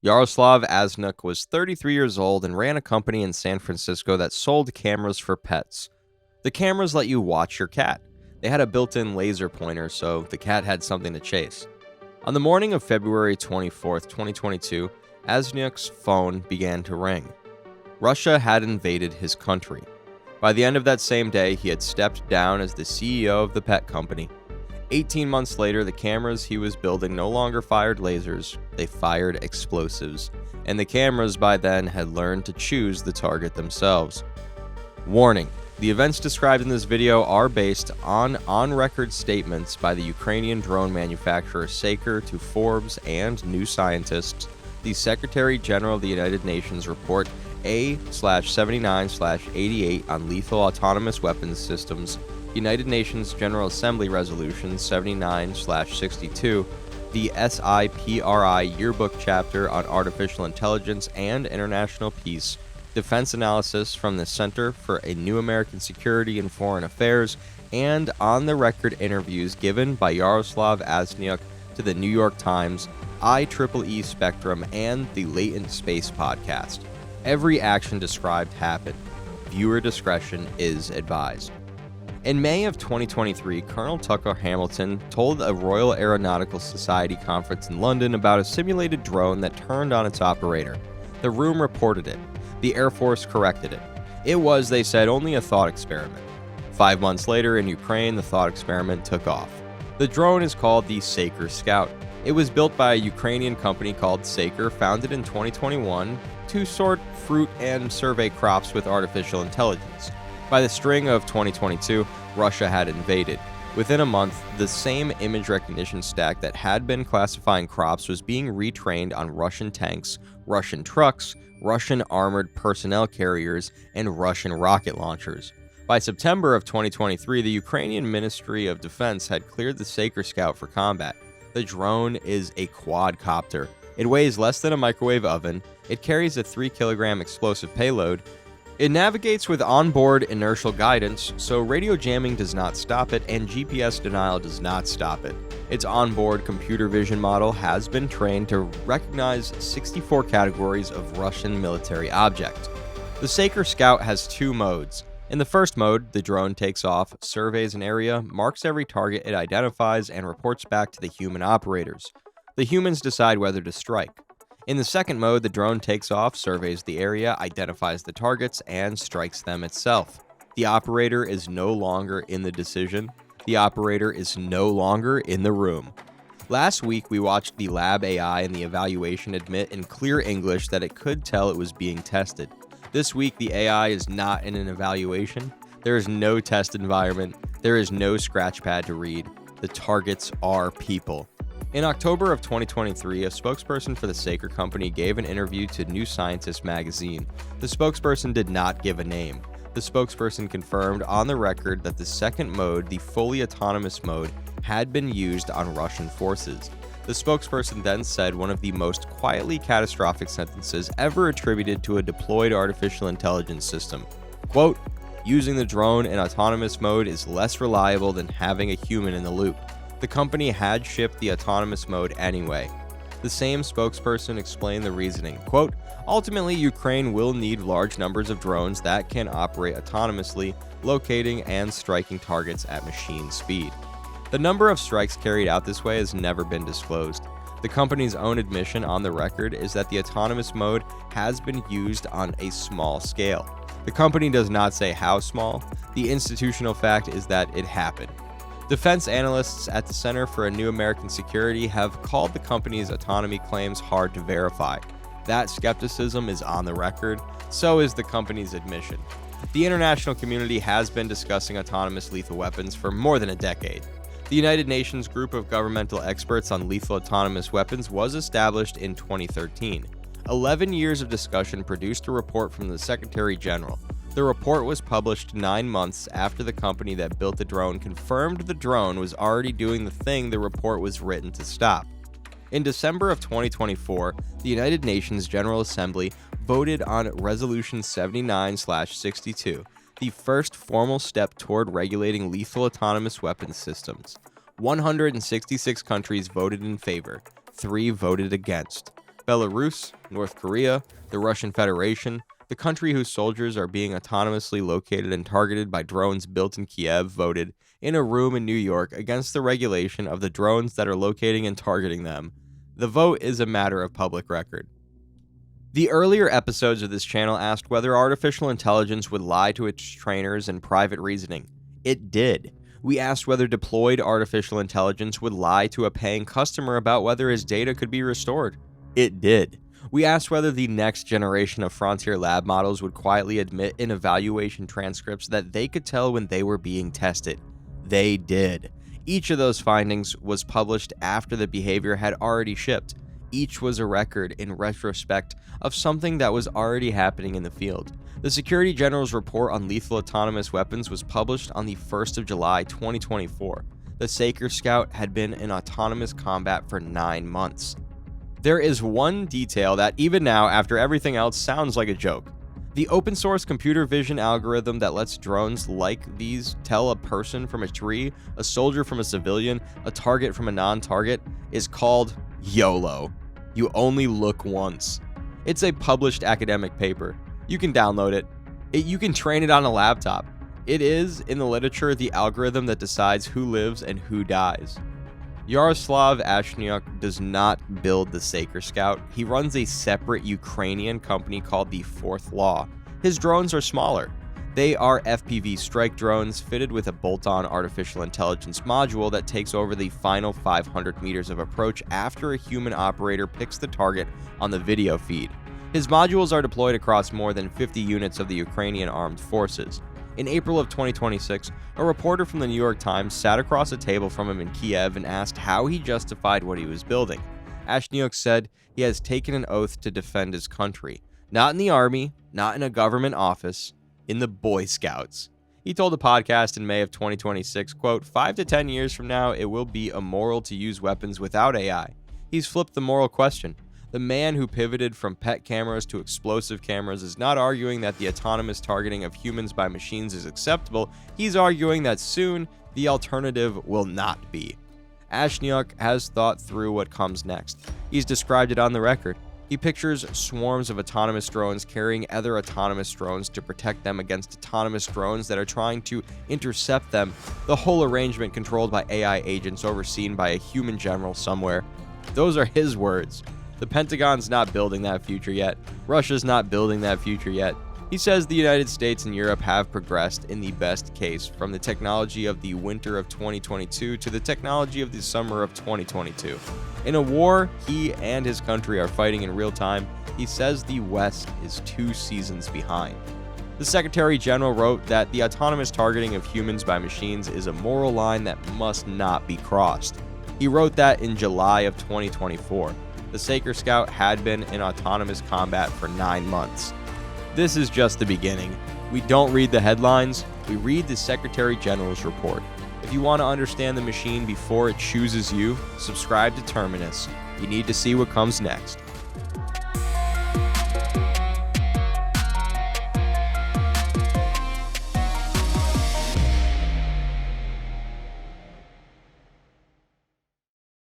Yaroslav Azhniuk was 33 years old and ran a company in San Francisco that sold cameras for pets. The cameras let you watch your cat. They had a built-in laser pointer, so the cat had something to chase. On the morning of February 24, 2022, Azhniuk's phone began to ring. Russia had invaded his country. By the end of that same day, he had stepped down as the CEO of the pet company. 18 months later, the cameras he was building no longer fired lasers, they fired explosives, and the cameras by then had learned to choose the target themselves. Warning: the events described in this video are based on-record statements by the Ukrainian drone manufacturer SIPRI to Forbes and New Scientist. The Secretary General of the United Nations report A/79/88 on lethal autonomous weapons systems, United Nations General Assembly Resolution 79/62, the SIPRI Yearbook chapter on artificial intelligence and international peace, defense analysis from the Center for a New American Security and Foreign Affairs, and on-the-record interviews given by Yaroslav Azhniuk to the New York Times, IEEE Spectrum, and the Latent Space podcast. Every action described happened. Viewer discretion is advised. In May of 2023, Colonel Tucker Hamilton told a Royal Aeronautical Society conference in London about a simulated drone that turned on its operator. The room reported it. The Air Force corrected it. It was, they said, only a thought experiment. 5 months later, in Ukraine, the thought experiment took off. The drone is called the SIPRI Scout. It was built by a Ukrainian company called SIPRI, founded in 2021, to sort fruit and survey crops with artificial intelligence. By the spring of 2022, Russia had invaded. Within a month, the same image recognition stack that had been classifying crops was being retrained on Russian tanks, Russian trucks, Russian armored personnel carriers, and Russian rocket launchers. By September of 2023, the Ukrainian Ministry of Defense had cleared the SIPRI Scout for combat. The drone is a quadcopter. It weighs less than a microwave oven. It carries a 3-kilogram explosive payload. It navigates with onboard inertial guidance, so radio jamming does not stop it, and GPS denial does not stop it. Its onboard computer vision model has been trained to recognize 64 categories of Russian military objects. The SIPRI Scout has 2 modes. In the first mode, the drone takes off, surveys an area, marks every target it identifies, and reports back to the human operators. The humans decide whether to strike. In the second mode, the drone takes off, surveys the area, identifies the targets, and strikes them itself. The operator is no longer in the decision. The operator is no longer in the room. Last week, we watched the lab AI and the evaluation admit in clear English that it could tell it was being tested. This week, the AI is not in an evaluation. There is no test environment. There is no scratch pad to read. The targets are people. In October of 2023, a spokesperson for the SIPRI company gave an interview to New Scientist magazine. The spokesperson did not give a name. The spokesperson confirmed on the record that the second mode, the fully autonomous mode, had been used on Russian forces. The spokesperson then said one of the most quietly catastrophic sentences ever attributed to a deployed artificial intelligence system. Quote, "Using the drone in autonomous mode is less reliable than having a human in the loop. The company had shipped the autonomous mode anyway." The same spokesperson explained the reasoning. Quote, "Ultimately, Ukraine will need large numbers of drones that can operate autonomously, locating and striking targets at machine speed." The number of strikes carried out this way has never been disclosed. The company's own admission on the record is that the autonomous mode has been used on a small scale. The company does not say how small. The institutional fact is that it happened. Defense analysts at the Center for a New American Security have called the company's autonomy claims hard to verify. That skepticism is on the record, so is the company's admission. The international community has been discussing autonomous lethal weapons for more than a decade. The United Nations Group of Governmental Experts on Lethal Autonomous Weapons was established in 2013. 11 years of discussion produced a report from the Secretary General. The report was published 9 months after the company that built the drone confirmed the drone was already doing the thing the report was written to stop. In December of 2024, the United Nations General Assembly voted on Resolution 79/62, the first formal step toward regulating lethal autonomous weapons systems. 166 countries voted in favor, 3 voted against. Belarus, North Korea, the Russian Federation, the country whose soldiers are being autonomously located and targeted by drones built in Kiev, voted in a room in New York against the regulation of the drones that are locating and targeting them. The vote is a matter of public record. The earlier episodes of this channel asked whether artificial intelligence would lie to its trainers and private reasoning. It did. We asked whether deployed artificial intelligence would lie to a paying customer about whether his data could be restored. It did. We asked whether the next generation of frontier lab models would quietly admit in evaluation transcripts that they could tell when they were being tested. They did. Each of those findings was published after the behavior had already shipped. Each was a record in retrospect of something that was already happening in the field. The Security General's report on lethal autonomous weapons was published on the 1st of July 2024. The Saker Scout had been in autonomous combat for 9 months. There is one detail that even now, after everything else, sounds like a joke. The open source computer vision algorithm that lets drones like these tell a person from a tree, a soldier from a civilian, a target from a non-target is called YOLO. You only look once. It's a published academic paper. You can download it. You can train it on a laptop. It is, in the literature, the algorithm that decides who lives and who dies. Yaroslav Azhniuk does not build the Saker Scout. He runs a separate Ukrainian company called the Fourth Law. His drones are smaller. They are FPV strike drones fitted with a bolt-on artificial intelligence module that takes over the final 500 meters of approach after a human operator picks the target on the video feed. His modules are deployed across more than 50 units of the Ukrainian armed forces. In April of 2026, a reporter from the New York Times sat across a table from him in Kiev and asked how he justified what he was building. Azhniuk said he has taken an oath to defend his country. Not in the army, not in a government office, in the Boy Scouts. He told the podcast in May of 2026, quote, 5 to 10 years from now, it will be immoral to use weapons without AI. He's flipped the moral question. The man who pivoted from pet cameras to explosive cameras is not arguing that the autonomous targeting of humans by machines is acceptable. He's arguing that soon the alternative will not be. Azhniuk has thought through what comes next. He's described it on the record. He pictures swarms of autonomous drones carrying other autonomous drones to protect them against autonomous drones that are trying to intercept them, the whole arrangement controlled by AI agents overseen by a human general somewhere. Those are his words. The Pentagon's not building that future yet. Russia's not building that future yet. He says the United States and Europe have progressed in the best case from the technology of the winter of 2022 to the technology of the summer of 2022. In a war he and his country are fighting in real time, he says the West is 2 seasons behind. The Secretary General wrote that the autonomous targeting of humans by machines is a moral line that must not be crossed. He wrote that in July of 2024. The Saker Scout had been in autonomous combat for 9 months. This is just the beginning. We don't read the headlines, we read the Secretary General's report. If you want to understand the machine before it chooses you, subscribe to Terminus. You need to see what comes next.